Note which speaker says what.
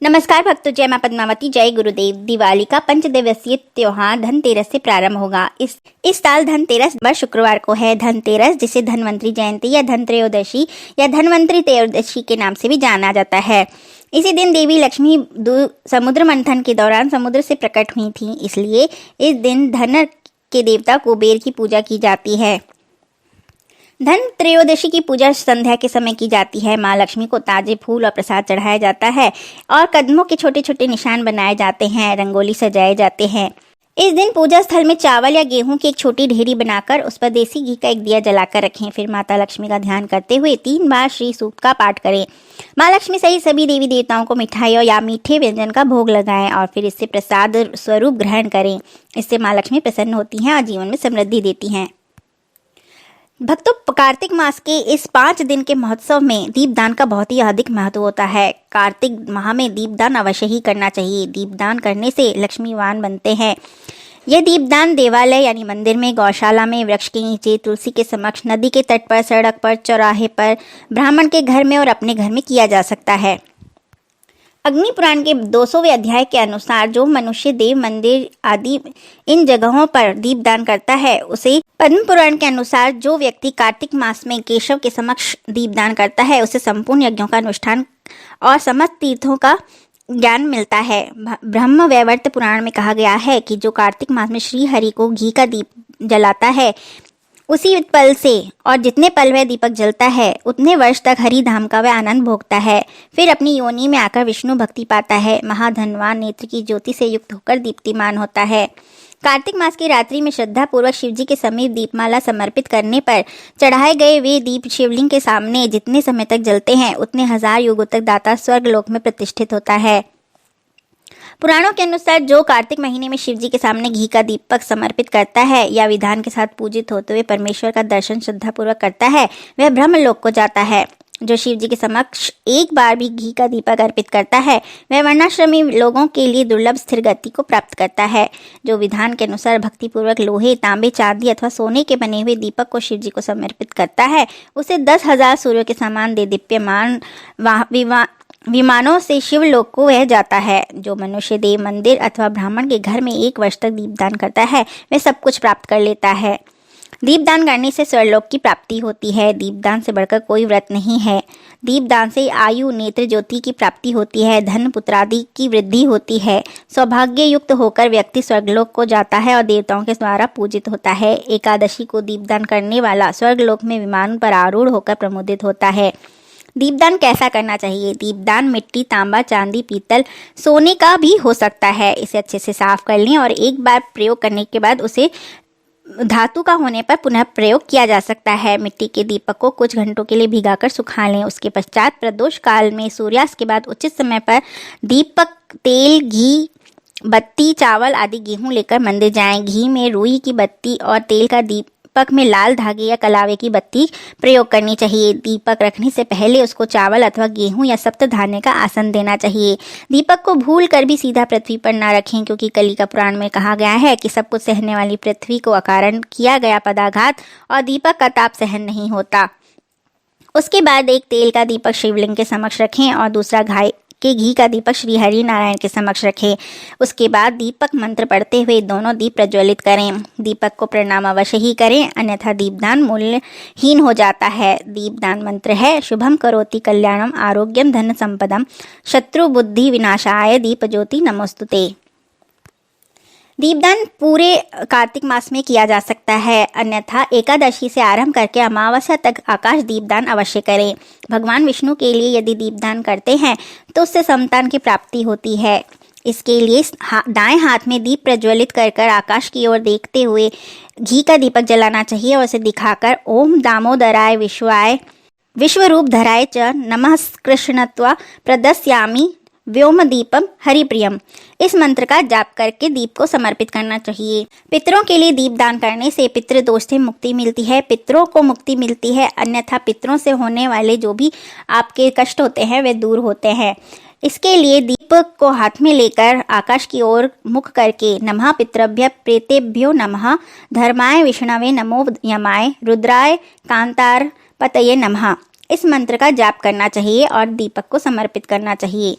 Speaker 1: नमस्कार भक्तों, जय मां पद्मावती, जय गुरुदेव। दिवाली का 5 दिवसीय त्योहार धनतेरस से प्रारंभ होगा। इस साल धनतेरस शुक्रवार को है। धनतेरस जिसे धनवंतरी जयंती या धन त्रयोदशी या धनवंतरी त्रयोदशी के नाम से भी जाना जाता है। इसी दिन देवी लक्ष्मी समुद्र मंथन के दौरान समुद्र से प्रकट हुई थी, इसलिए इस दिन धन के देवता कुबेर की पूजा की जाती है। धन त्रयोदशी की पूजा संध्या के समय की जाती है। माँ लक्ष्मी को ताजे फूल और प्रसाद चढ़ाया जाता है और कदमों के छोटे छोटे निशान बनाए जाते हैं, रंगोली सजाए जाते हैं। इस दिन पूजा स्थल में चावल या गेहूं की एक छोटी ढेरी बनाकर उस पर देसी घी का एक दिया जलाकर रखें। फिर माता लक्ष्मी का ध्यान करते हुए 3 बार श्री सूक्त का पाठ करें। माँ लक्ष्मी सहित सभी देवी देवताओं को मिठाइयों या मीठे व्यंजन का भोग लगाएं और फिर इससे प्रसाद स्वरूप ग्रहण करें। इससे माँ लक्ष्मी प्रसन्न होती हैं और जीवन में समृद्धि देती हैं। भक्तों, कार्तिक मास के इस 5 दिन के महोत्सव में दीपदान का बहुत ही अधिक महत्व होता है। कार्तिक माह में दीपदान अवश्य ही करना चाहिए। दीपदान करने से लक्ष्मीवान बनते हैं। यह दीपदान देवालय यानी मंदिर में, गौशाला में, वृक्ष के नीचे, तुलसी के समक्ष, नदी के तट पर, सड़क पर, चौराहे पर, ब्राह्मण के घर में और अपने घर में किया जा सकता है। अग्नि पुराण के 200वें अध्याय के अनुसार जो मनुष्य देव मंदिर आदि इन जगहों पर दीपदान करता है, उसे पद्म पुराण के अनुसार जो व्यक्ति कार्तिक मास में केशव के समक्ष दीपदान करता है, उसे संपूर्ण यज्ञों का अनुष्ठान और समस्त तीर्थों का ज्ञान मिलता है। ब्रह्म वैवर्त पुराण में कहा गया है कि जो कार्तिक मास में श्री हरि को घी का दीप जलाता है, उसी पल से और जितने पल वह दीपक जलता है, उतने वर्ष तक हरि धाम का वह आनंद भोगता है। फिर अपनी योनि में आकर विष्णु भक्ति पाता है। महाधनवान नेत्र की ज्योति से युक्त होकर दीप्तिमान होता है। कार्तिक मास की रात्रि में श्रद्धा पूर्वक शिवजी के समीप दीपमाला समर्पित करने पर चढ़ाए गए वे दीप शिवलिंग के सामने जितने समय तक जलते हैं, उतने 1000 युगों तक दाता स्वर्ग लोक में प्रतिष्ठित होता है। पुराणों के अनुसार जो कार्तिक महीने में शिवजी के सामने घी का दीपक समर्पित करता है या विधान के साथ पूजित होते हुए परमेश्वर का दर्शन श्रद्धापूर्वक करता है, वह ब्रह्मलोक को जाता है। जो शिवजी के समक्ष एक बार भी घी का दीपक अर्पित करता है, वह वर्णाश्रमी लोगों के लिए दुर्लभ स्थिर गति को प्राप्त करता है। जो विधान के अनुसार भक्तिपूर्वक लोहे, तांबे, चांदी अथवा सोने के बने हुए दीपक को शिवजी को समर्पित करता है, उसे 10,000 सूर्यों के समान दीप्यमान विमानों से शिवलोक को वह जाता है। जो मनुष्य देव मंदिर अथवा ब्राह्मण के घर में 1 वर्ष तक दीपदान करता है, वह सब कुछ प्राप्त कर लेता है। दीपदान करने से स्वर्गलोक की प्राप्ति होती है। दीपदान से बढ़कर कोई व्रत नहीं है। दीपदान से आयु, नेत्र ज्योति की प्राप्ति होती है, धन पुत्रादि की वृद्धि होती है। सौभाग्य युक्त होकर व्यक्ति स्वर्गलोक को जाता है और देवताओं के द्वारा पूजित होता है। एकादशी को दीपदान करने वाला स्वर्गलोक में विमान पर आरूढ़ होकर प्रमोदित होता है। दीपदान कैसा करना चाहिए? दीपदान मिट्टी, तांबा, चांदी, पीतल, सोने का भी हो सकता है। इसे अच्छे से साफ कर लें और एक बार प्रयोग करने के बाद उसे धातु का होने पर पुनः प्रयोग किया जा सकता है। मिट्टी के दीपक को कुछ घंटों के लिए भिगाकर सुखा लें। उसके पश्चात प्रदोष काल में सूर्यास्त के बाद उचित समय पर दीपक, तेल, घी, बत्ती, चावल आदि गेहूं लेकर मंदिर जाएं। घी में रुई की बत्ती और तेल का दीपक में लाल धागे या कलावे की बत्ती प्रयोग करनी चाहिए। दीपक रखने से पहले उसको चावल अथवा गेहूं या सप्तधान्य का आसन देना चाहिए। दीपक को भूल कर भी सीधा पृथ्वी पर न रखें, क्योंकि कली का पुराण में कहा गया है कि सब कुछ सहने वाली पृथ्वी को अकारण किया गया पदाघात और दीपक का ताप सहन नहीं होता। उसके बाद एक तेल का दीपक शिवलिंग के समक्ष रखें और दूसरा गाय के घी का दीपक श्री हरि नारायण के समक्ष रखें। उसके बाद दीपक मंत्र पढ़ते हुए दोनों दीप प्रज्वलित करें। दीपक को प्रणाम अवश्य ही करें, अन्यथा दीपदान मूल्यहीन हो जाता है। दीपदान मंत्र है: शुभम करोति कल्याणम, आरोग्यम, धन संपदम, शत्रु बुद्धि विनाशाय, दीप ज्योति नमोस्तुते। दीपदान पूरे कार्तिक मास में किया जा सकता है, अन्यथा एकादशी से आरंभ करके अमावस्या तक आकाश दीपदान अवश्य करें। भगवान विष्णु के लिए यदि दीपदान करते हैं तो उससे संतान की प्राप्ति होती है। इसके लिए दाएं हाथ में दीप प्रज्वलित कर आकाश की ओर देखते हुए घी का दीपक जलाना चाहिए और उसे दिखाकर ओम दामोदराय विश्वाय विश्वरूप धराय च नमः कृष्णत्वा प्रदस्यामि व्योम दीपम हरिप्रियम, इस मंत्र का जाप करके दीप को समर्पित करना चाहिए। पितरों के लिए दीप दान करने से पितृदोष से मुक्ति मिलती है, पितरों को मुक्ति मिलती है, अन्यथा पितरों से होने वाले जो भी आपके कष्ट होते हैं वे दूर होते हैं। इसके लिए दीपक को हाथ में लेकर आकाश की ओर मुख करके नमः पितृभ्य प्रेतेभ्यो नमः, धर्माय विष्णवे नमो यमाय, रुद्राय कांतार पतये नमः, इस मंत्र का जाप करना चाहिए और दीपक को समर्पित करना चाहिए।